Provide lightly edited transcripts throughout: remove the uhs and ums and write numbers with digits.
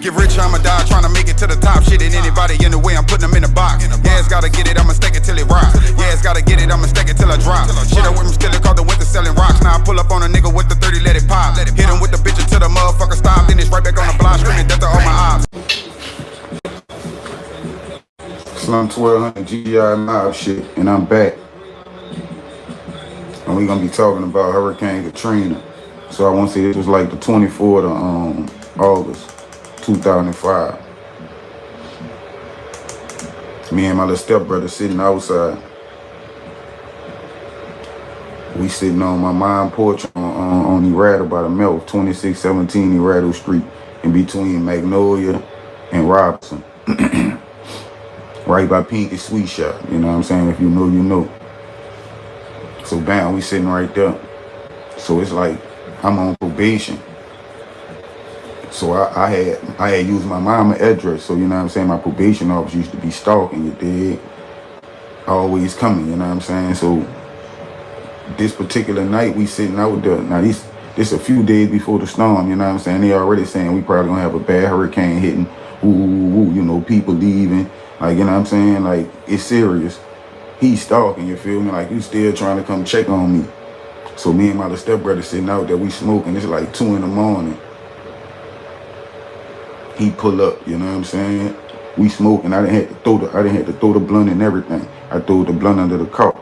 Get rich, I'ma die trying to make it to the top. Shit, and anybody in the way, I'm putting them in a box. Yeah, it's gotta get it, I'ma stack it till it rocks. Yeah, it's gotta get it, I'ma stack it till I drop. Shit, I with him still, it called the winter selling rocks. Now I pull up on a nigga with the 30, let it pop. Hit him with the bitch until the motherfucker stop. Then it's right back on the block, screaming death to all my ops. Slum 1200 GI mob shit, and I'm back. And we gonna be talking about Hurricane Katrina. So I want to say it was like the 24th of August, 2005. Me and my little stepbrother sitting outside. We sitting on my mom's porch on Eradle by the Melt, 2617 Eradle Street, in between Magnolia and Robinson. Right by Pinky Sweet Shop, you know what I'm saying? If you know, you know. So bam, we sitting right there. So it's like I'm on probation. So I had used my mama's address. So you know what I'm saying? My probation officer used to be stalking you, dig? Always coming, you know what I'm saying? So this particular night we sitting out there. Now this a few days before the storm, you know what I'm saying? They already saying we probably gonna have a bad hurricane hitting. Ooh, you know, people leaving. Like, you know what I'm saying? Like, it's serious. He's stalking, you feel me? Like, you still trying to come check on me. So me and my little stepbrother sitting out there, we smoking. It's like 2 in the morning. He pull up, you know what I'm saying? We smoking. I didn't have to throw the blunt and everything. I threw the blunt under the car.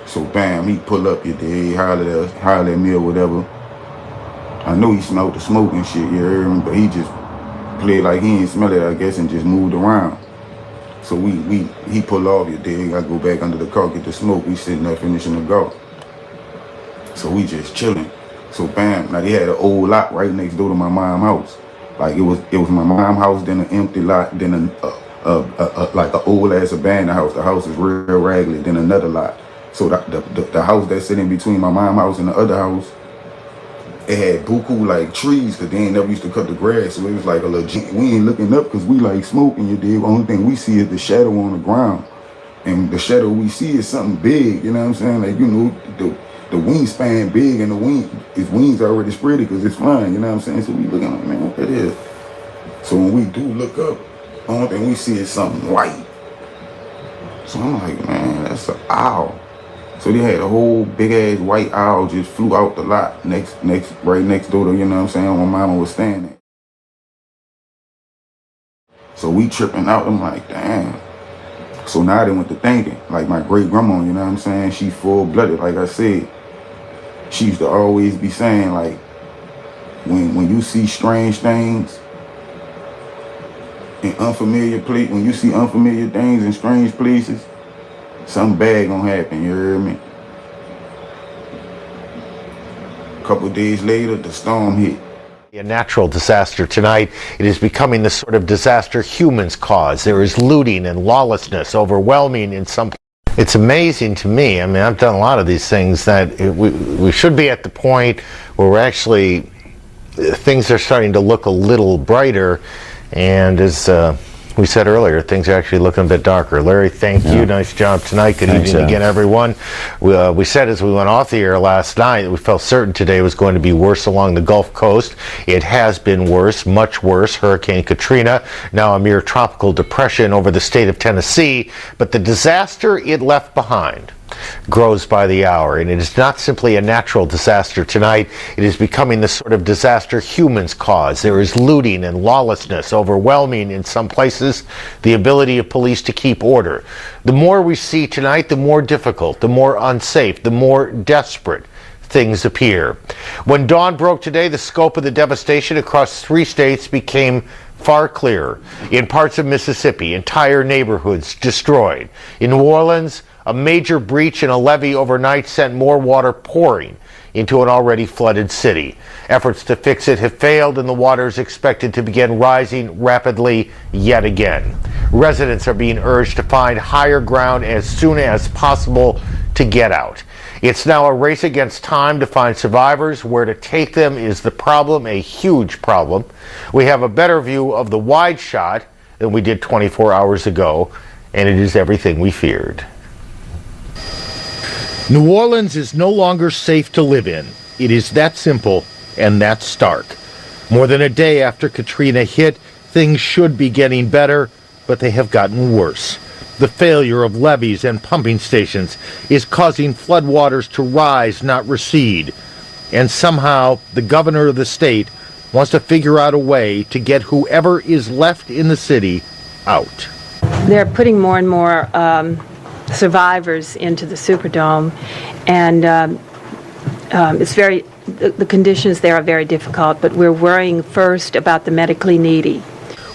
So bam, he pull up, you dig, holler at me or whatever. I know he smelled the smoke and shit, you heard me, but he just played like he ain't smell it, I guess, and just moved around. So he pull off, you dig. I go back under the car, get the smoke. We sitting there finishing the go. So we just chilling. So bam, now they had an old lot right next door to my mom's house. Like it was my mom's house, then an empty lot, then like an old ass abandoned house. The house is real raggedy, then another lot. So the house that's sitting between my mom's house and the other house, it had buku like trees, because they ain't never used to cut the grass. So it was like a legit, we ain't looking up because we like smoking, you dig. The only thing we see is the shadow on the ground. And the shadow we see is something big, you know what I'm saying? Like, you know, the wingspan big and his wings already spread because it's flying, you know what I'm saying? So we looking like, man, what that is? So when we do look up, the only thing we see is something white. So I'm like, man, that's an owl. So they had a whole big ass white owl just flew out the lot right next door to, you know what I'm saying, where my mama was standing. So we tripping out, I'm like, damn. So now they went to thinking, like my great grandma, you know what I'm saying, she full blooded, like I said. She used to always be saying, like, when you see strange things in unfamiliar places, when you see unfamiliar things in strange places, something bad gonna happen, you hear me? A couple days later, the storm hit. A natural disaster tonight. It is becoming the sort of disaster humans cause. There is looting and lawlessness, overwhelming in some. It's amazing to me. I mean, I've done a lot of these things that we should be at the point where we're actually, things are starting to look a little brighter, and as we said earlier, things are actually looking a bit darker. Larry, thank you. Nice job tonight. Good evening again, everyone. We said as we went off the air last night that we felt certain today was going to be worse along the Gulf Coast. It has been worse, much worse. Hurricane Katrina, now a mere tropical depression over the state of Tennessee. But the disaster it left behind grows by the hour, and it is not simply a natural disaster tonight. It is becoming the sort of disaster humans cause. There is looting and lawlessness, overwhelming in some places the ability of police to keep order. The more we see tonight, the more difficult, the more unsafe, the more desperate things appear. When dawn broke today, the scope of the devastation across 3 states became far clearer. In parts of Mississippi, entire neighborhoods destroyed. In New Orleans, a major breach in a levee overnight sent more water pouring into an already flooded city. Efforts to fix it have failed, and the water is expected to begin rising rapidly yet again. Residents are being urged to find higher ground as soon as possible to get out. It's now a race against time to find survivors. Where to take them is the problem, a huge problem. We have a better view of the wide shot than we did 24 hours ago, and it is everything we feared. New Orleans is no longer safe to live in. It is that simple and that stark. More than a day after Katrina hit, things should be getting better, but they have gotten worse. The failure of levees and pumping stations is causing floodwaters to rise, not recede. And somehow, the governor of the state wants to figure out a way to get whoever is left in the city out. They're putting more and more survivors into the Superdome, and the conditions there are very difficult, but we're worrying first about the medically needy.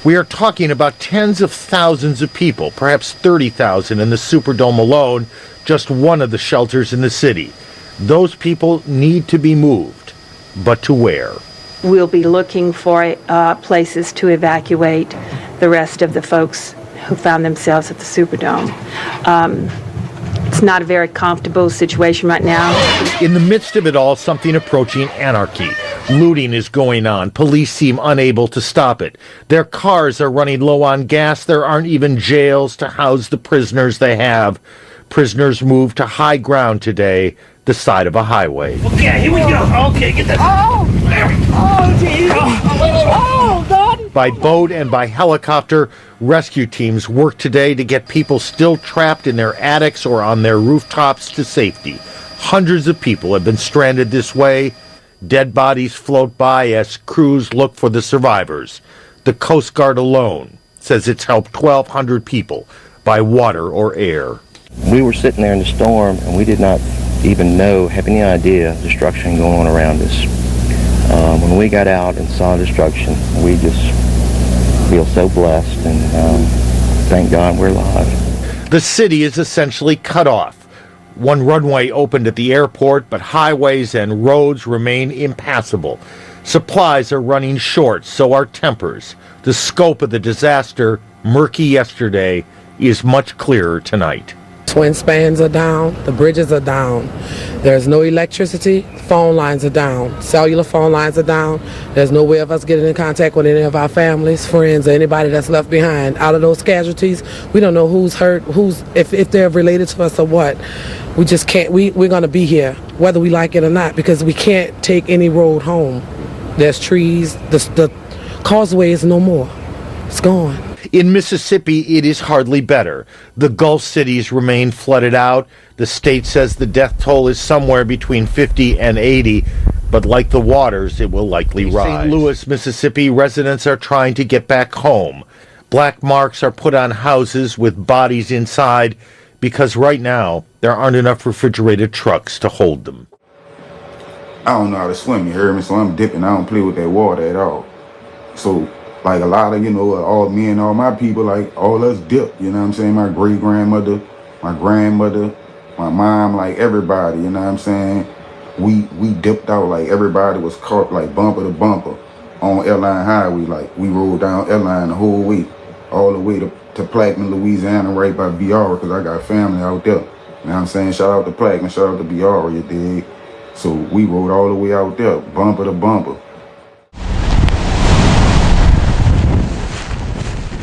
We are talking about tens of thousands of people, perhaps 30,000 in the Superdome alone, just one of the shelters in the city. Those people need to be moved, but to where? We'll be looking for places to evacuate the rest of the folks who found themselves at the Superdome. It's not a very comfortable situation right now. In the midst of it all, something approaching anarchy. Looting is going on. Police seem unable to stop it. Their cars are running low on gas. There aren't even jails to house the prisoners they have. Prisoners moved to high ground today, the side of a highway. Okay, here we go. Okay, get that. Oh, geez. Oh, God. By boat and by helicopter, rescue teams work today to get people still trapped in their attics or on their rooftops to safety. Hundreds of people have been stranded this way. Dead bodies float by as crews look for the survivors. The Coast Guard alone says it's helped 1,200 people by water or air. We were sitting there in the storm, and we did not even have any idea of destruction going on around us. When we got out and saw destruction, we just feel so blessed, and thank God we're alive. The city is essentially cut off. One runway opened at the airport, but highways and roads remain impassable. Supplies are running short, so are tempers. The scope of the disaster, murky yesterday, is much clearer tonight. Twin spans are down, the bridges are down, there's no electricity, phone lines are down, cellular phone lines are down, there's no way of us getting in contact with any of our families, friends, or anybody that's left behind. Out of those casualties, we don't know who's hurt, if they're related to us or what. We just can't, we're going to be here, whether we like it or not, because we can't take any road home. There's trees, the causeway is no more, it's gone. In Mississippi, it is hardly better. The Gulf cities remain flooded out. The state says the death toll is somewhere between 50 and 80, but like the waters, it will likely rise. St. Louis, Mississippi, residents are trying to get back home. Black marks are put on houses with bodies inside because right now there aren't enough refrigerated trucks to hold them. I don't know how to swim, you heard me? So I'm dipping. I don't play with that water at all. So like a lot of, all me and all my people, like all us dip, you know what I'm saying? My great-grandmother, my grandmother, my mom, like everybody, you know what I'm saying? We dipped out, like everybody was caught like bumper to bumper on Airline Highway. Like we rode down Airline the whole way, all the way to Plaquemine, Louisiana, right by Biara, because I got family out there. You know what I'm saying? Shout out to Plaquemine, shout out to Biara, you dig? So we rode all the way out there, bumper to bumper.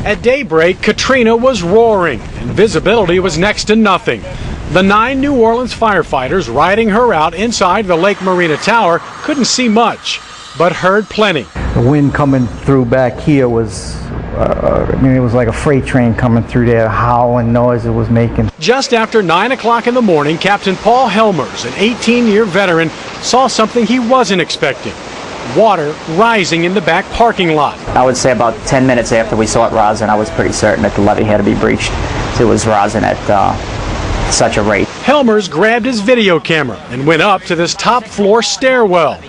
At daybreak, Katrina was roaring, and visibility was next to nothing. The 9 New Orleans firefighters riding her out inside the Lake Marina Tower couldn't see much, but heard plenty. The wind coming through back here was, it was like a freight train coming through there, howling noise it was making. Just after 9 o'clock in the morning, Captain Paul Helmers, an 18-year veteran, saw something he wasn't expecting. Water rising in the back parking lot. I would say about 10 minutes after we saw it rising, I was pretty certain that the levee had to be breached. It was rising at such a rate. Helmers grabbed his video camera and went up to this top floor stairwell.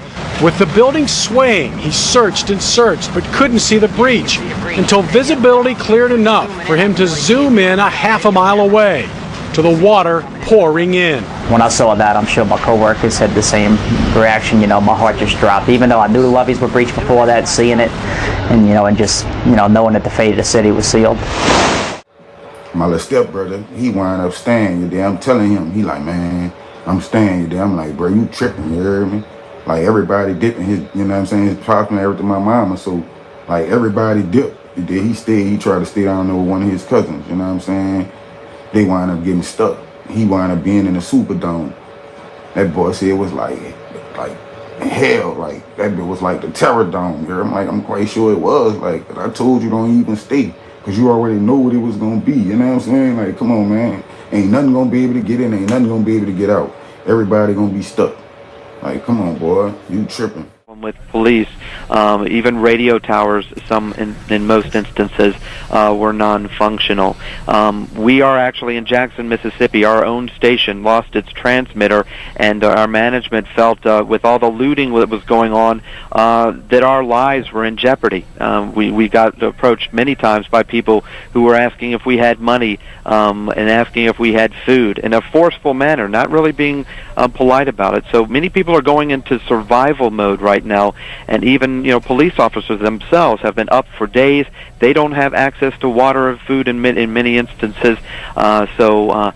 With the building swaying, he searched and searched but couldn't see the breach until visibility cleared enough for him to zoom in a half a mile away to the water pouring in. When I saw that, I'm sure my coworkers had the same reaction. My heart just dropped. Even though I knew the levees were breached before that, seeing it, and just knowing that the fate of the city was sealed. My little stepbrother, he wound up staying there. I'm telling him, he like, man, I'm staying there. I'm like, bro, you tripping, you heard me? Like everybody dipping his, you know what I'm saying, his pops and everything, my mama. So like everybody dipped. He stayed, he tried to stay down there with one of his cousins, you know what I'm saying? They wound up getting stuck. He wound up being in the Superdome. That boy said it was like hell, like that bit was like the terror dome. I'm like, I'm quite sure it was. Like I told you, don't even stay, cause you already know what it was gonna be. You know what I'm saying? Like, come on, man. Ain't nothing gonna be able to get in. Ain't nothing gonna be able to get out. Everybody gonna be stuck. Like, come on, boy, you tripping. With police, even radio towers, some in most instances, were non-functional. We are actually in Jackson, Mississippi. Our own station lost its transmitter, and our management felt, with all the looting that was going on, that our lives were in jeopardy. We got approached many times by people who were asking if we had money and asking if we had food in a forceful manner, not really being polite about it. So many people are going into survival mode right now, and even police officers themselves have been up for days. They don't have access to water or food in many instances, so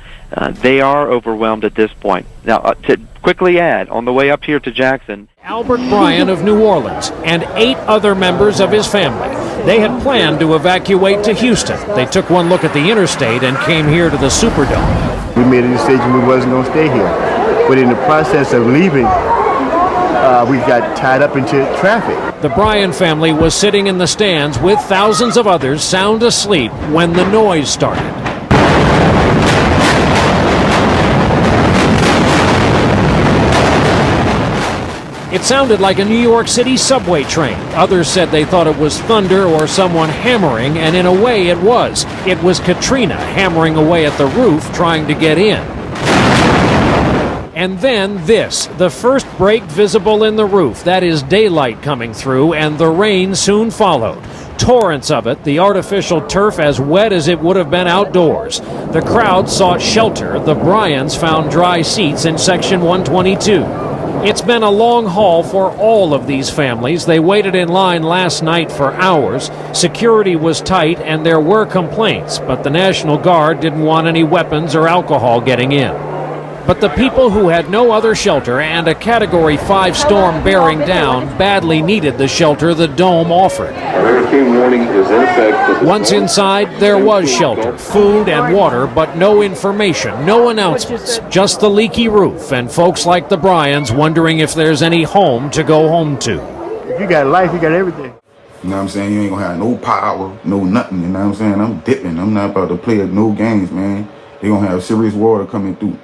they are overwhelmed at this point. Now, to quickly add, on the way up here to Jackson, Albert Bryan of New Orleans and 8 other members of his family. They had planned to evacuate to Houston. They took one look at the interstate and came here to the Superdome. We made a decision we wasn't going to stay here. But in the process of leaving, we got tied up into traffic. The Bryan family was sitting in the stands with thousands of others sound asleep when the noise started. It sounded like a New York City subway train. Others said they thought it was thunder or someone hammering, and in a way it was. It was Katrina hammering away at the roof trying to get in. And then this, the first break visible in the roof. That is daylight coming through, and the rain soon followed. Torrents of it, the artificial turf as wet as it would have been outdoors. The crowd sought shelter. The Bryans found dry seats in Section 122. It's been a long haul for all of these families. They waited in line last night for hours. Security was tight, and there were complaints, but the National Guard didn't want any weapons or alcohol getting in. But the people who had no other shelter and a Category 5 storm bearing down badly needed the shelter the dome offered. Hurricane warning is in effect. Once inside, there was shelter, food and water, but no information, no announcements, just the leaky roof and folks like the Bryans wondering if there's any home to go home to. If you got life, you got everything. You know what I'm saying? You ain't gonna have no power, no nothing. You know what I'm saying? I'm dipping. I'm not about to play no games, man. They gonna have serious water coming through.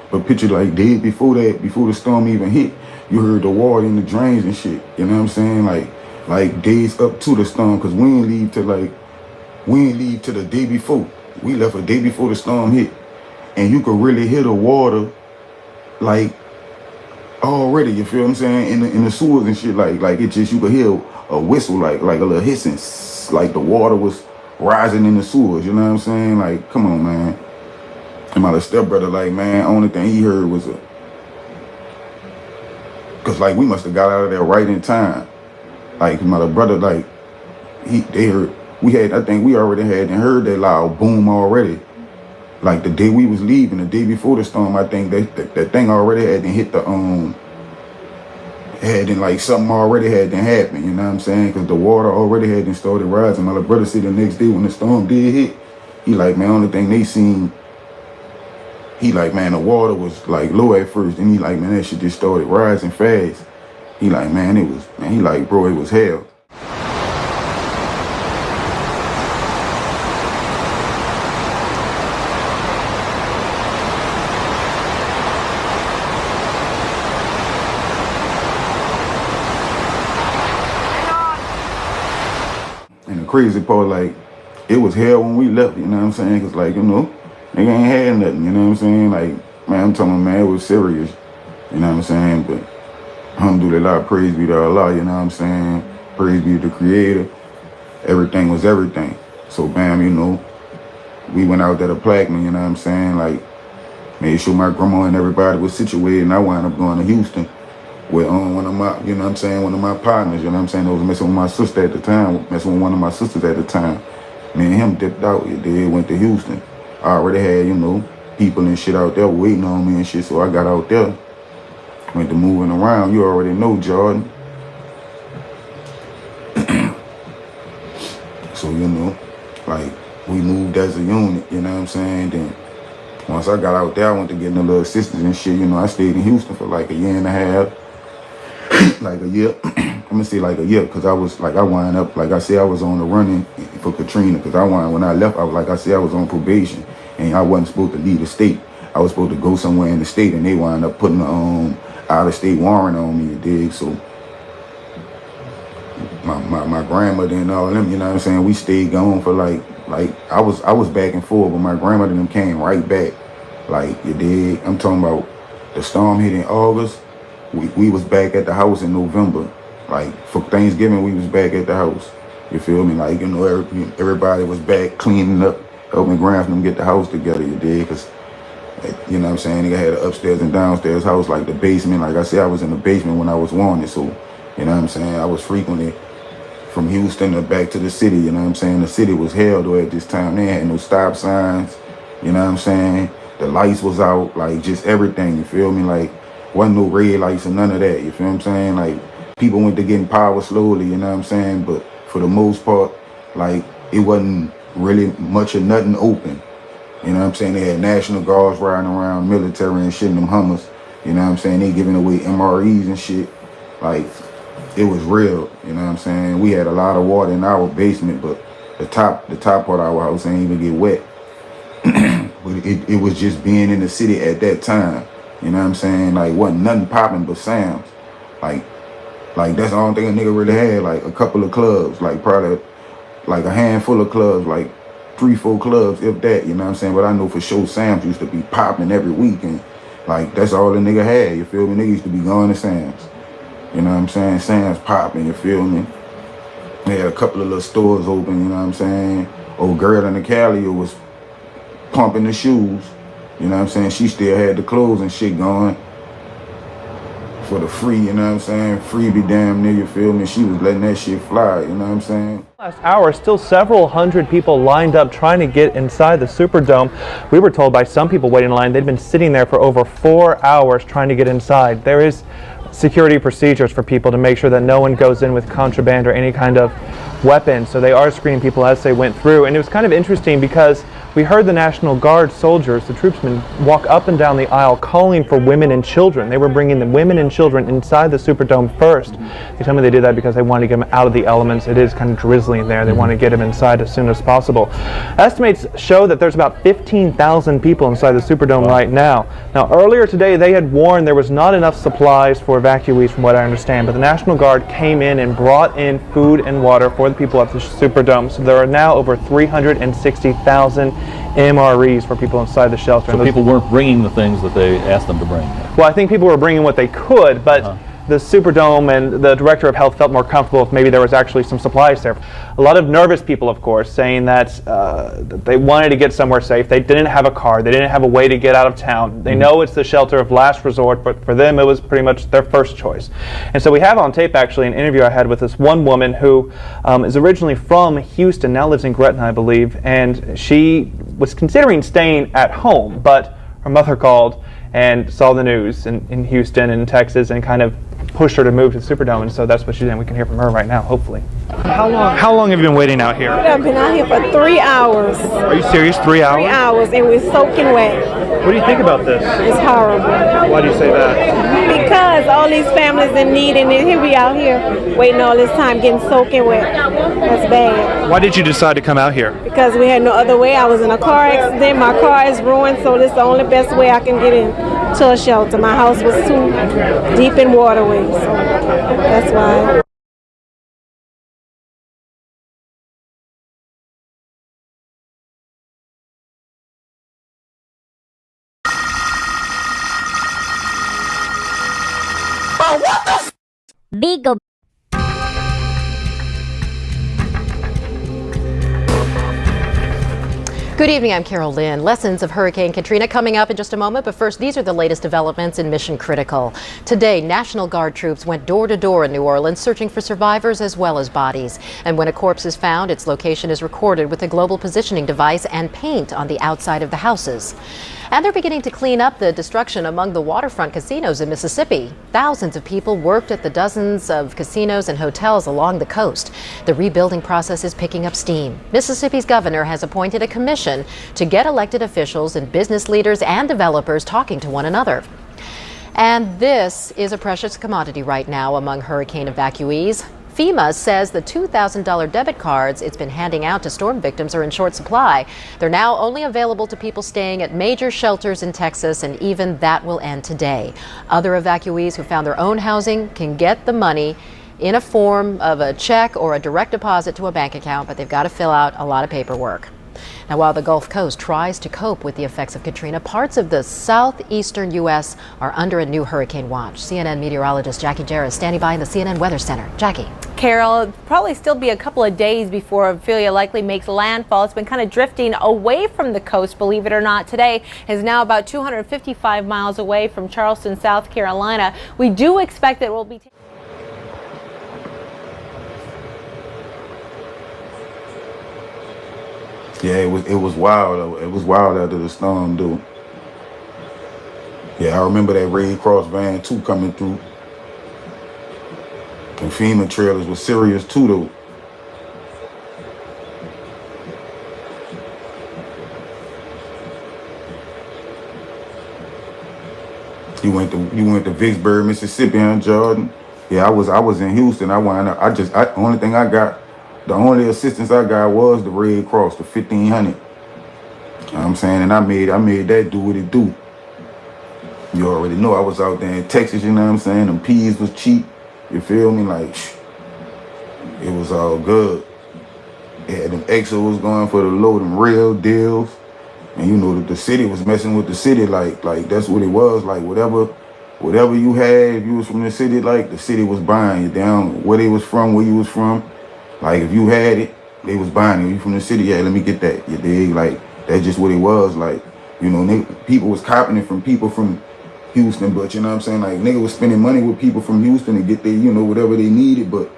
But picture like days before that, before the storm even hit, you heard the water in the drains and shit. You know what I'm saying? Like days up to the storm, cause we ain't leave till the day before. We left a day before the storm hit, and you could really hear the water, like already. You feel what I'm saying? In the sewers and shit, like it just, you could hear a whistle, like a little hissing, like the water was rising in the sewers. You know what I'm saying? Like, come on, man. And my little stepbrother, like, man, only thing he heard was cause like we must have got out of there right in time. Like my little brother, like they heard, I think we already had and heard that loud boom already. Like the day we was leaving, the day before the storm, I think that thing already had hit the like something already had happened. You know what I'm saying? Cause the water already had started rising. My little brother said the next day when the storm did hit, he like, man, only thing they seen. He like, man, the water was like low at first, and he like, man, that shit just started rising fast. He like, man, he like, bro, it was hell. And the crazy part, like, it was hell when we left, you know what I'm saying? Cause like, nigga ain't had nothing, you know what I'm saying? Like, man, I'm telling you, man, it was serious, you know what I'm saying? But alhamdulillah, praise be to Allah, you know what I'm saying? Praise be to the Creator. Everything was everything. So, bam, we went out there to Plaquemine, you know what I'm saying? Like, made sure my grandma and everybody was situated, and I wound up going to Houston with one of my, you know what I'm saying, one of my partners, you know what I'm saying? I was messing with my sister at the time, messing with one of my sisters at the time. Me and him dipped out, they went to Houston. I already had, people and shit out there waiting on me and shit, so I got out there. Went to moving around. You already know, Jordan. So, like, we moved as a unit, you know what I'm saying? Then, once I got out there, I went to get a little assistance and shit, I stayed in Houston for like a year and a half. like a year. I'm gonna say like a year, because I was like, I wind up, like I said, I was on the running for Katrina, because when I left, I was like I said, I was on probation, and I wasn't supposed to leave the state. I was supposed to go somewhere in the state, and they wind up putting out of state warrant on me, you dig? So my grandmother and all them, you know what I'm saying, we stayed gone for like I was back and forth, but my grandmother and them came right back. Like, you dig? I'm talking about the storm hit in August. We was back at the house in November. Like, for Thanksgiving, we was back at the house. You feel me? Like, you know, everybody was back cleaning up, helping grandma them get the house together, you dig? Because, you know what I'm saying, they had an upstairs and downstairs house, like the basement. Like I said, I was in the basement when I was wanted, so, you know what I'm saying, I was frequently from Houston to back to the city, you know what I'm saying? The city was hell, though, at this time. They had no stop signs, you know what I'm saying? The lights was out, like, just everything, you feel me? Like, wasn't no red lights or none of that, you feel what I'm saying? Like, people went to getting power slowly, you know what I'm saying? But for the most part, like, it wasn't really much of nothing open. You know what I'm saying? They had National Guards riding around, military and shit in them Hummers. You know what I'm saying? They giving away MREs and shit. Like, it was real, you know what I'm saying? We had a lot of water in our basement, but the top part of our house ain't even get wet. But it was just being in the city at that time. You know what I'm saying? Like, wasn't nothing popping but Sam's. Like that's the only thing a nigga really had. Like, a couple of clubs, like probably like a handful of clubs, like 3-4 clubs, if that, you know what I'm saying? But I know for sure Sam's used to be popping every weekend. Like, that's all the nigga had, you feel me? Nigga used to be going to Sam's. You know what I'm saying? Sam's popping, you feel me? They had a couple of little stores open, you know what I'm saying? Old girl in the Cali was pumping the shoes. You know what I'm saying? She still had the clothes and shit going for the free, you know what I'm saying? Free be damn near, you feel me? She was letting that shit fly, you know what I'm saying? Last hour, still several hundred people lined up trying to get inside the Superdome. We were told by some people waiting in line they'd been sitting there for over 4 hours trying to get inside. There is security procedures for people to make sure that no one goes in with contraband or any kind of weapon, so they are screening people as they went through. And it was kind of interesting because we heard the National Guard soldiers, the troopsmen, walk up and down the aisle calling for women and children. They were bringing the women and children inside the Superdome first. They tell me they did that because they wanted to get them out of the elements. It is kind of drizzling there. They want to get them inside as soon as possible. Estimates show that there's about 15,000 people inside the Superdome right now. Now, earlier today, they had warned there was not enough supplies for evacuees, from what I understand, but the National Guard came in and brought in food and water for the people at the Superdome. So there are now over 360,000 MREs for people inside the shelter. So people weren't bringing the things that they asked them to bring? Well, I think people were bringing what they could, but the Superdome and the Director of Health felt more comfortable if maybe there was actually some supplies there. A lot of nervous people, of course, saying that they wanted to get somewhere safe. They didn't have a car. They didn't have a way to get out of town. They know it's the shelter of last resort, but for them it was pretty much their first choice. And so we have on tape actually an interview I had with this one woman who is originally from Houston, now lives in Gretna, I believe, and she was considering staying at home, but her mother called and saw the news in Houston and Texas and kind of pushed her to move to the Superdome, and so that's what she did. We can hear from her right now, hopefully. How long have you been waiting out here? I've been out here for 3 hours. Are you serious? 3 hours? 3 hours, and we're soaking wet. What do you think about this? It's horrible. Why do you say that? Because all these families in need, and here we out here waiting all this time, getting soaking wet. That's bad. Why did you decide to come out here? Because we had no other way. I was in a car accident. My car is ruined, so this is the only best way I can get into a shelter. My house was too deep in waterways, so that's why. Big. Good evening, I'm Carol Lynn. Lessons of Hurricane Katrina coming up in just a moment, but first, these are the latest developments in Mission Critical. Today, National Guard troops went door to door in New Orleans searching for survivors as well as bodies. And when a corpse is found, its location is recorded with a global positioning device and paint on the outside of the houses. And they're beginning to clean up the destruction among the waterfront casinos in Mississippi. Thousands of people worked at the dozens of casinos and hotels along the coast. The rebuilding process is picking up steam. Mississippi's governor has appointed a commission to get elected officials and business leaders and developers talking to one another. And this is a precious commodity right now among hurricane evacuees. FEMA says the $2,000 debit cards it's been handing out to storm victims are in short supply. They're now only available to people staying at major shelters in Texas, and even that will end today. Other evacuees who found their own housing can get the money in a form of a check or a direct deposit to a bank account, but they've got to fill out a lot of paperwork. Now, while the Gulf Coast tries to cope with the effects of Katrina, parts of the southeastern U.S. are under a new hurricane watch. CNN meteorologist Jackie Jarrett is standing by in the CNN Weather Center. Jackie. Carol, it'll probably still be a couple of days before Ophelia likely makes landfall. It's been kind of drifting away from the coast, believe it or not. Today is now about 255 miles away from Charleston, South Carolina. We do expect that it will be Yeah, it was wild. It was wild after the storm, dude. Yeah, I remember that Red Cross van too coming through. And FEMA trailers was serious too, though. You went to Vicksburg, Mississippi, huh, Jordan? Yeah, I was in Houston. The only assistance I got was the Red Cross, the 1,500. You know what I'm saying? And I made that do what it do. You already know I was out there in Texas, you know what I'm saying? Them peas was cheap. You feel me? Like, it was all good. Yeah, them Exos going for the low, them real deals. And you know that the city was messing with the city, like that's what it was. Like whatever you had, if you was from the city, like the city was buying you down where they was from, where you was from. Like if you had it, they was buying it. You from the city, yeah, let me get that. You dig? Like that's just what it was. Like, you know, people was copying it from people from Houston, but you know what I'm saying? Like nigga was spending money with people from Houston to get their, you know, whatever they needed. But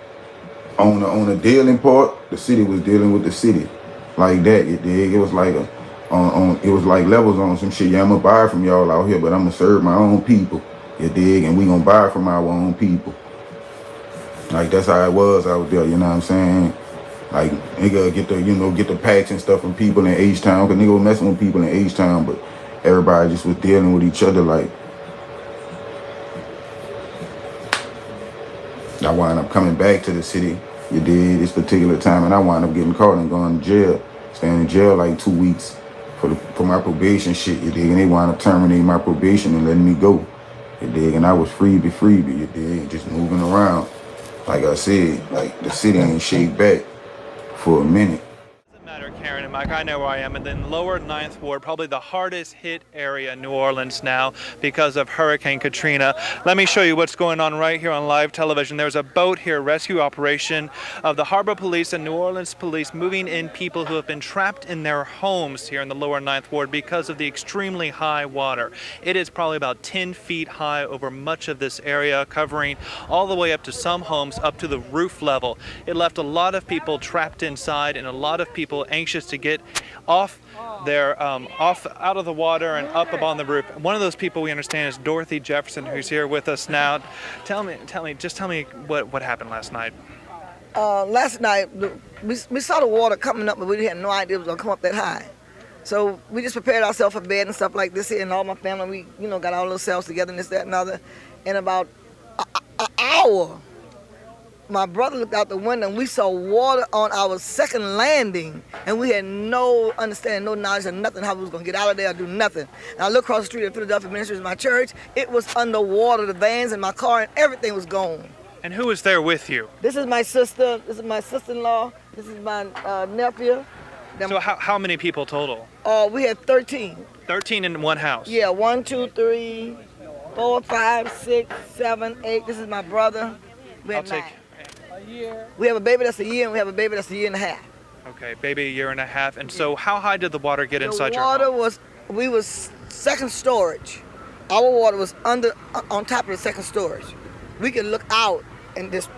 on a dealing part, the city was dealing with the city, like that. You dig? It was like it was like levels on some shit. Yeah, I'm gonna buy from y'all out here, but I'm gonna serve my own people. You dig? And we gonna buy from our own people. Like that's how it was out there, you know what I'm saying? Like nigga get the packs and stuff from people in H-Town, cause nigga was messing with people in H-Town, but everybody just was dealing with each other. Like I wound up coming back to the city, you did, this particular time, and I wound up getting caught and going to jail, staying in jail like 2 weeks for my probation shit, you dig, and they wound up terminating my probation and letting me go, you dig, and I was freebie, you dig, just moving around. Like I said, like the city ain't shake back for a minute. Karen and Mike, I know where I am, and then lower 9th Ward, probably the hardest hit area in New Orleans now because of Hurricane Katrina. Let me show you what's going on right here on live television. There's a boat here, rescue operation of the Harbor Police and New Orleans Police moving in people who have been trapped in their homes here in the lower 9th Ward because of the extremely high water. It is probably about 10 feet high over much of this area, covering all the way up to some homes up to the roof level. It left a lot of people trapped inside and a lot of people anxious to get off out of the water and up above the roof. One of those people we understand is Dorothy Jefferson, who's here with us now. Tell me what happened last night. Last night we saw the water coming up, but we had no idea it was gonna come up that high. So we just prepared ourselves for bed and stuff like this here, and all my family, we got our little selves together and this, that, and other. In about an hour, my brother looked out the window and we saw water on our second landing, and we had no understanding, no knowledge of nothing, how we was gonna get out of there or do nothing. And I looked across the street at Philadelphia Ministries, my church, it was underwater, the vans in my car and everything was gone. And who was there with you? This is my sister, this is my sister-in-law, this is my nephew. So how many people total? We had 13. 13 in one house? Yeah, 1, 2, 3, 4, 5, 6, 7, 8. This is my brother. We had 9. We have a baby that's a year, and we have a baby that's a year and a half. Okay, baby a year and a half. And so how high did the water get inside your home? The water we was second storage. Our water was on top of the second storage. We could look out and just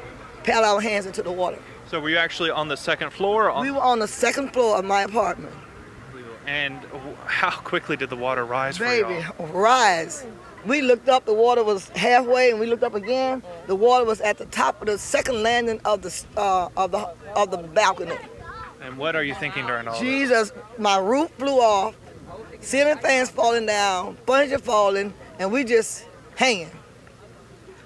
pat our hands into the water. So were you actually on the second floor? We were on the second floor of my apartment. And how quickly did the water rise for you? Baby, rise. We looked up, the water was halfway, and we looked up again. The water was at the top of the second landing of the balcony. And what are you thinking during all Jesus, my roof blew off, ceiling fans falling down, furniture falling, and we just hanging.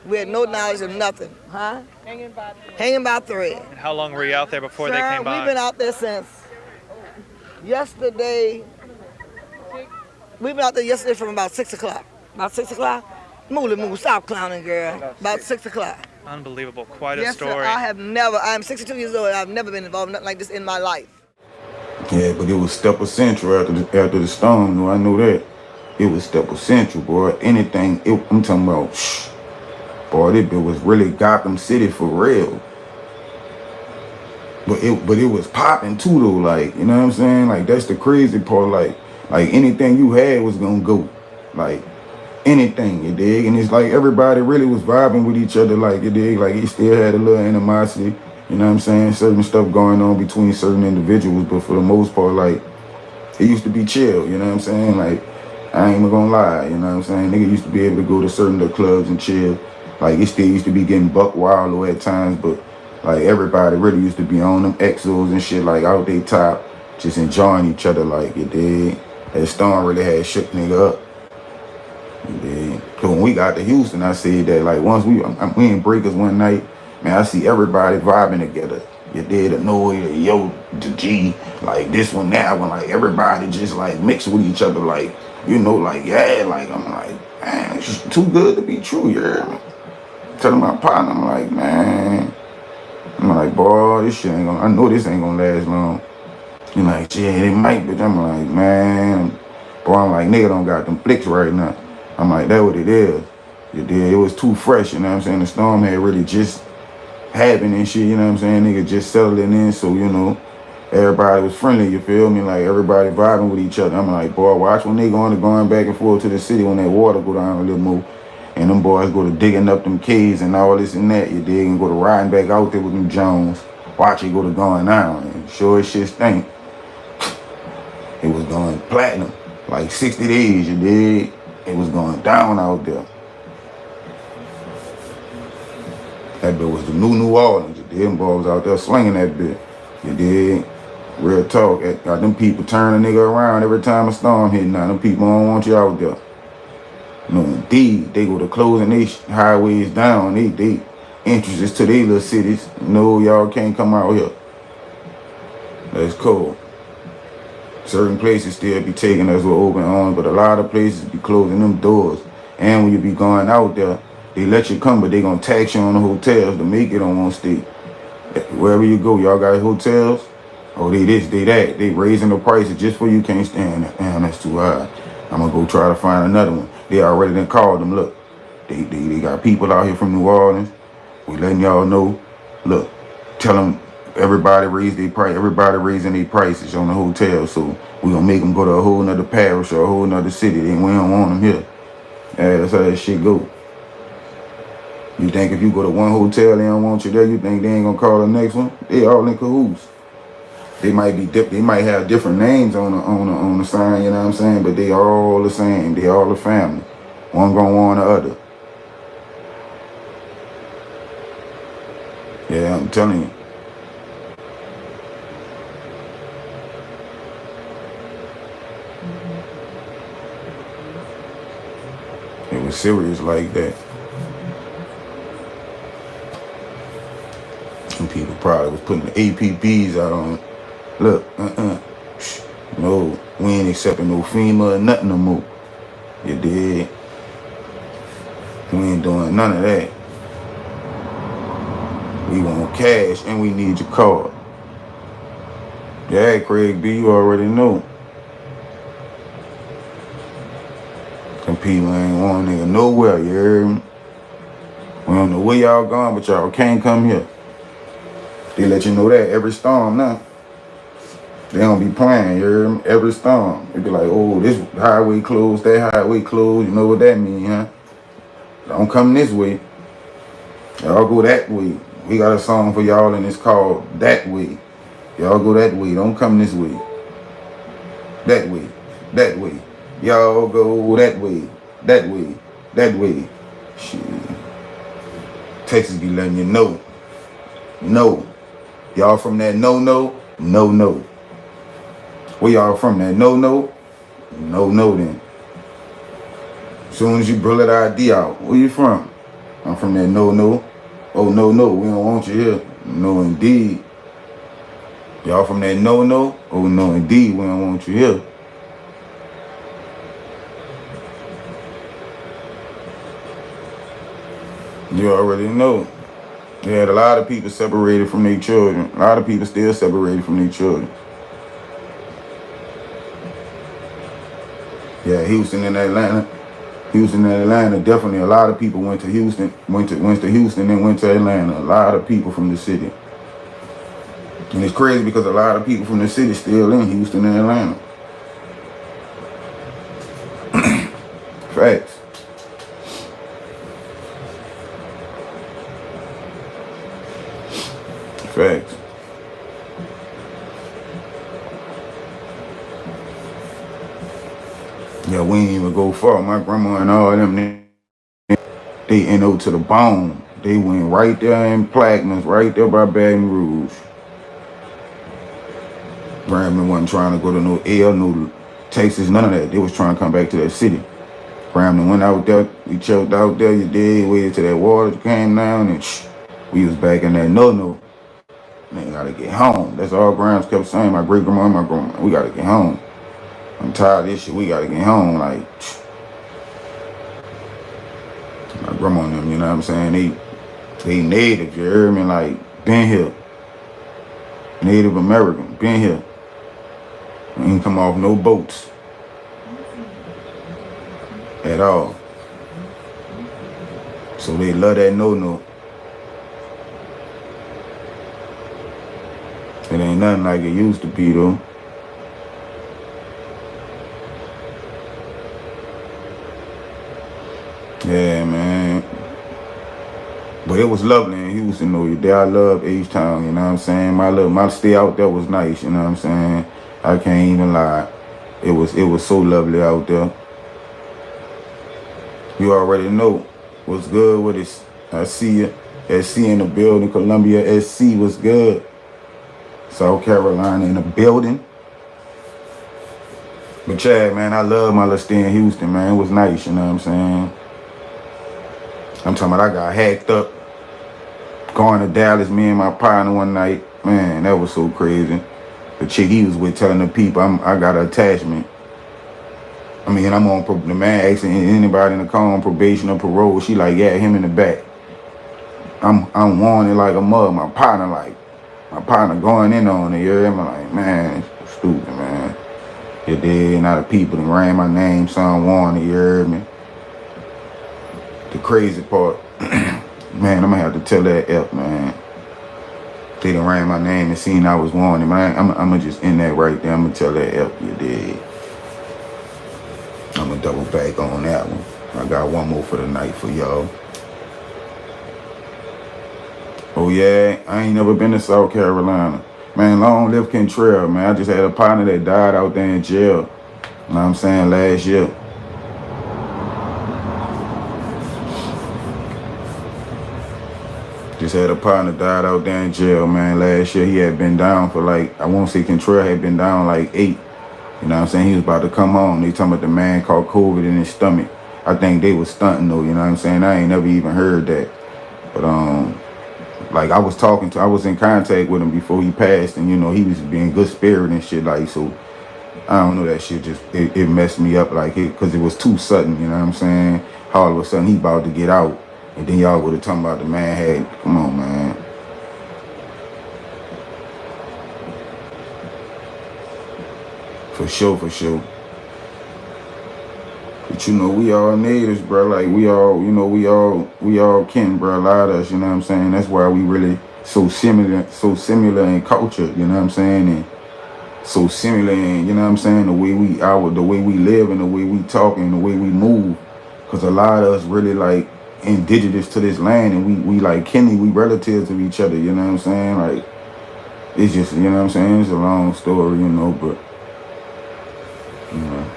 We had no knowledge of nothing, huh? Hanging by thread. And how long were you out there before they Sir, came by? we've been out there since yesterday. We've been out there yesterday from about 6 o'clock. About 6 o'clock? Move, stop clowning, girl. About 6 o'clock. Unbelievable. Quite a Yes, story. sir, I'm 62 years old, and I've never been involved in nothing like this in my life. Yeah, but it was Stepper Central after the storm. No, I know that. It was Stepper Central, boy. Anything, I'm talking about, boy, this bill was really Gotham City for real. But it was popping too though, like, you know what I'm saying? Like, that's the crazy part. Like anything you had was gonna go. Like anything, you dig? And it's like everybody really was vibing with each other, like, you dig? Like, it still had a little animosity, you know what I'm saying? Certain stuff going on between certain individuals, but for the most part, like, it used to be chill, you know what I'm saying? Like, I ain't even gonna lie, you know what I'm saying? Nigga used to be able to go to certain little clubs and chill. Like, it still used to be getting buck wild at times, but like, everybody really used to be on them exos and shit, like, out they top, just enjoying each other, like, you dig? That storm really had shook nigga up. You dig? So when we got to Houston, I said that, like, once we in Breakers one night, man, I see everybody vibing together. You did the Noe, the Yo, the G, like this one, that one, like everybody just like mixed with each other, like, you know, like, yeah, like, I'm like, man, it's just too good to be true, you hear me? Telling my partner, I'm like, man, I'm like, boy, this shit ain't gonna, I know this ain't gonna last long. You like, yeah, it might, but I'm like, man, boy, I'm like, nigga don't got them flicks right now. I'm like, that what it is. You did, it was too fresh, you know what I'm saying? The storm had really just happened and shit, you know what I'm saying? Nigga just settling in, so, you know, everybody was friendly, you feel me? Like, everybody vibing with each other. I'm like, boy, watch when they going back and forth to the city when that water go down a little more. And them boys go to digging up them caves and all this and that, you dig, and go to riding back out there with them Jones. Watch it go to going down, and sure as shit stink. It was going platinum, like 60 days, you dig? It was going down out there. That bit was the New Orleans, you dig? Them boys out there slinging that bit, you dig? Real talk, got them people turning a nigga around every time a storm hit. Now them people don't want you out there. No, indeed, they go to closing these highways down. They entrances to their little cities. No, y'all can't come out here. That's cool. Certain places still be taking us with open arms, but a lot of places be closing them doors. And when you be going out there, they let you come, but they gonna tax you on the hotels to make it on one state. Wherever you go, y'all got hotels? Oh, they this, they that. They raising the prices just for you can't stand it. Damn, that's too high. I'm gonna go try to find another one. They already done called them. Look, they got people out here from New Orleans. We letting y'all know. Look, tell them everybody raise their price. Everybody raising their prices on the hotel. So we gonna make them go to a whole nother parish or a whole nother city. Then we don't want them here. Yeah, that's how that shit go. You think if you go to one hotel, they don't want you there, you think they ain't gonna call the next one? They all in cahoots. They might be they might have different names on the sign, you know what I'm saying? But they all the same. They all the family. One gonna want the other. Yeah, I'm telling you. It was serious like that. Some people probably was putting the APBs out on. Look, no, we ain't accepting no FEMA or nothing no more. You did. We ain't doing none of that. We want cash and we need your card. Yeah, Craig B, you already know. Some people ain't want nigga nowhere, you heard me? We don't know where y'all going, but y'all can't come here. They let you know that every storm now. They don't be playing, you heard me? Every storm. They be like, oh, this highway closed, that highway closed. You know what that mean, huh? Don't come this way. Y'all go that way. We got a song for y'all and it's called That Way. Y'all go that way. Don't come this way. That way. That way. Y'all go that way. That way. That way. Shit. Texas be letting you know. No. Y'all from that no-no? No-no. Where y'all from? That no-no? No-no then. Soon as you bullet ID out, where you from? I'm from that no. Oh, no, we don't want you here. No, indeed. Y'all from that no. Oh, no, indeed, we don't want you here. You already know. They had a lot of people separated from their children. A lot of people still separated from their children. Yeah, Houston and Atlanta. Houston and Atlanta, definitely a lot of people went to Houston, went to Houston and went to Atlanta. A lot of people from the city. And it's crazy because a lot of people from the city still in Houston and Atlanta. Facts. Facts. Yeah, we ain't even go far. My grandma and all them, they NO to the bone. They went right there in Plaquemines, right there by Baton Rouge. Grandma wasn't trying to go to no no Texas, none of that. They was trying to come back to that city. Grandma went out there, we choked out there, you did, waited till that water came down, and we was back in that no. Man, gotta get home. That's all Grams kept saying. My great grandma and my grandma, we gotta get home. I'm tired of this shit. We gotta get home. Like my grandma and them, you know what I'm saying? They native, you hear me? Like, been here. Native American, been here. Ain't come off no boats. At all. So they love that no. It ain't nothing like it used to be though. Yeah, man. But it was lovely in Houston though. There I love H-Town, you know what I'm saying? My stay out there was nice, you know what I'm saying? I can't even lie. It was so lovely out there. You already know what's good with it. I see you. SC in the building. Columbia SC was good. South Carolina in the building. But Chad, man, I love my little stay in Houston, man. It was nice, you know what I'm saying? I'm talking about I got hacked up going to Dallas, me and my partner one night. Man, that was so crazy. The chick he was with telling the people I got an attachment. I mean, I'm on, the man asking anybody in the car on probation or parole. She like, yeah, him in the back. I'm warning like a mug. My partner going in on it. You hear me? Like, man, it's stupid, man. You did, not the people that ran my name, son warning, you heard me? The crazy part, man, I'm gonna have to tell that F, man. They done ran my name and seen I was warning, man. I'm gonna just end that right there. I'm gonna tell that F, you did. I'm gonna double back on that one. I got one more for the night for y'all. Oh yeah, I ain't never been to South Carolina. Man, long live Kentrell, man. I just had a partner that died out there in jail. You know what I'm saying, last year. Just had a partner died out there in jail, man. Last year he had been down for like, I won't say Kentrell had been down like 8. You know what I'm saying? He was about to come home. They talking about the man caught COVID in his stomach. I think they was stunting though, you know what I'm saying? I ain't never even heard that. But like I was in contact with him before he passed, and you know, he was being good spirit and shit, like, so I don't know, that shit just, it messed me up, like, because it was too sudden, you know what I'm saying? All of a sudden he about to get out, and then y'all would have talking about the man had, come on, man. For sure. But you know, we all natives, bro. Like we all, you know, we all kin, bro. A lot of us, you know what I'm saying? That's why we really so similar in culture, you know what I'm saying? And so similar in, you know what I'm saying, the way we live and the way we talk and the way we move. Cause a lot of us really like indigenous to this land, and we like kinly, we relatives of each other, you know what I'm saying? Like, it's just, you know what I'm saying? It's a long story, you know, but you know.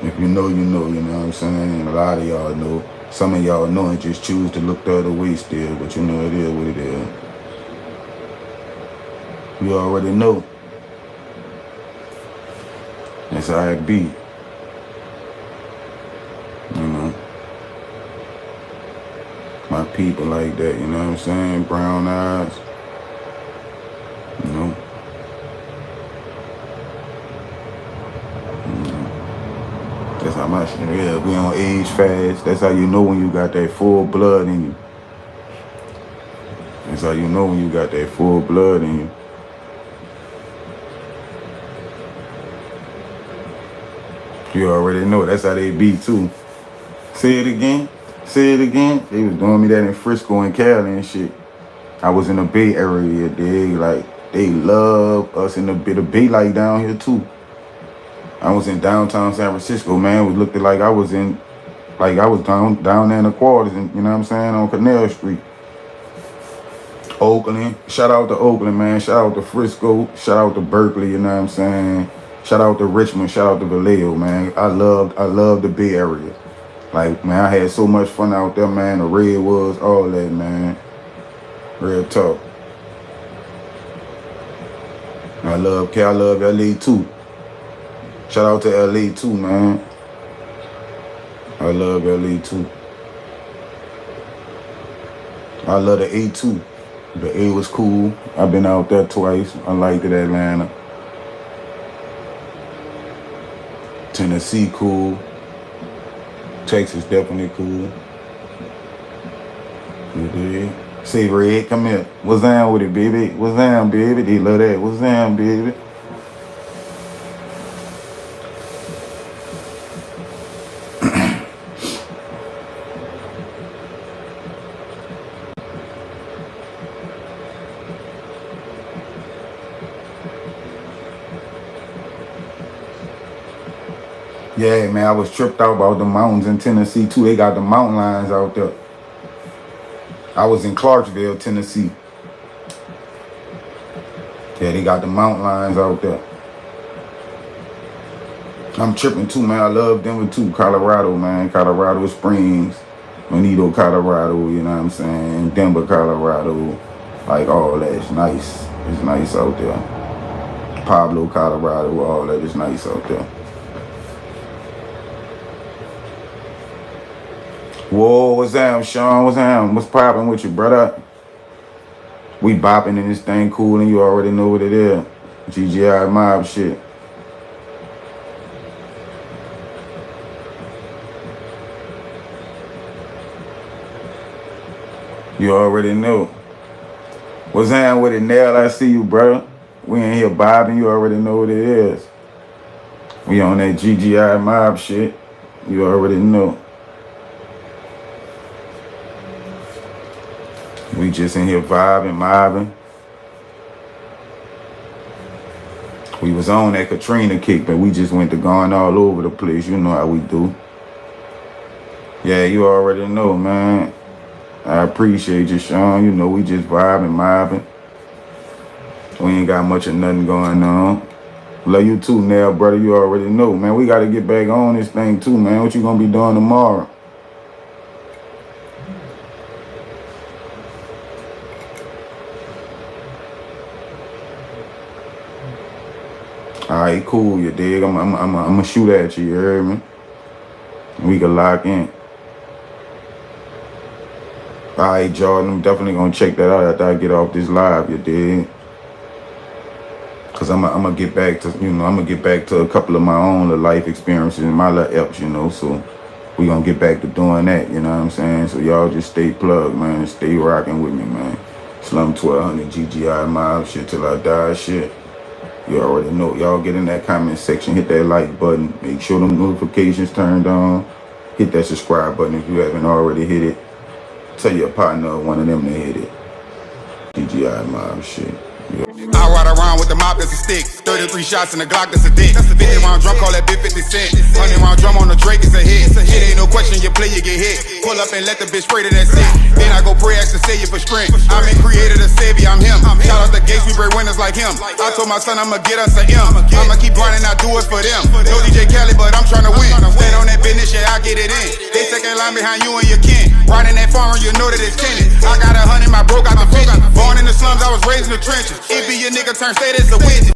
If you know, you know, you know what I'm saying? And a lot of y'all know. Some of y'all know and just choose to look the other way still, but you know it is what it is. You already know. That's how it be. You know. people like that, you know what I'm saying? Brown eyes, you know. That's how my shit is. We on age fast. That's how you know when you got that full blood in you. That's how you know when you got that full blood in you. You already know. That's how they be too. Say it again. Say it again. They was doing me that in Frisco and Cali and shit. I was in the Bay Area. They love us in the Bay like down here too. I was in downtown San Francisco, man. It looked like I was down there in the quarters, and you know what I'm saying, on Canal Street. Oakland, shout out to Oakland, man. Shout out to Frisco. Shout out to Berkeley, you know what I'm saying. Shout out to Richmond. Shout out to Vallejo, man. I love the Bay Area. Like, man, I had so much fun out there, man. The redwoods, all that, man. Real talk. I love LA too. Shout out to LA too, man. I love LA too. I love the A too. The A was cool. I've been out there twice. I liked it, Atlanta. Tennessee, cool. Texas, definitely cool. You dig? Say, Red, come here. What's down with it, baby? What's down, baby? They love that. What's down, baby? Yeah, man, I was tripped out about the mountains in Tennessee, too. They got the mountain lions out there. I was in Clarksville, Tennessee. Yeah, they got the mountain lions out there. I'm tripping, too, man. I love Denver, too. Colorado, man. Colorado Springs. Bonito, Colorado, you know what I'm saying? Denver, Colorado. Like, all that. It's nice. It's nice out there. Pablo, Colorado, all that is nice out there. Whoa, what's down, Sean? What's down? What's popping with you, brother? We bopping in this thing cool, and you already know what it is. GGI mob shit. You already know. What's down with it, Nell? I see you, brother. We in here bobbing. You already know what it is. We on that GGI mob shit. You already know. We just in here vibing, mobbing. We was on that Katrina kick, but we just went to going all over the place. You know how we do. Yeah, you already know, man. I appreciate you, Sean. You know, we just vibing, mobbing. We ain't got much of nothing going on. Love you too, Nell, brother. You already know, man. We got to get back on this thing too, man. What you gonna be doing tomorrow? All right, cool, you dig? I'm gonna shoot at you, you heard me? We can lock in. All right, Jordan, I'm definitely gonna check that out after I get off this live, you dig? Cause I'm gonna get back to, you know, I'm gonna get back to a couple of my own little life experiences and my little ups, you know, so we gonna get back to doing that, you know what I'm saying? So y'all just stay plugged, man, stay rocking with me, man. Slum 1200 GGI mob shit till I die shit. You already know. Y'all get in that comment section, hit that like button, make sure them notifications turned on, hit that subscribe button if you haven't already hit it. Tell your partner or one of them to hit it. GGI mob shit. Yeah. I ride around with the mop that's a stick. 33 shots in the Glock that's a dick. 50 round drum, call that bit 50 cent. 100 round drum on the Drake, it's a hit. Shit ain't no question, you play, you get hit. Pull up and let the bitch spray to that shit. Then I go pray, ask the savior for strength. I'm in creator, the savior, I'm him. Shout out the gates, we break winners like him. I told my son I'ma get us a M. I'ma keep grinding, I do it for them. No DJ Khaled, but I'm trying to win. Stand on that business, yeah, I get it in. They second line behind you and your kin. Riding that farmer, you know that it's tenant. I got 100, my bro got the vision. Born in the slums, I was raised in the trenches. It be your nigga turn state as a witness.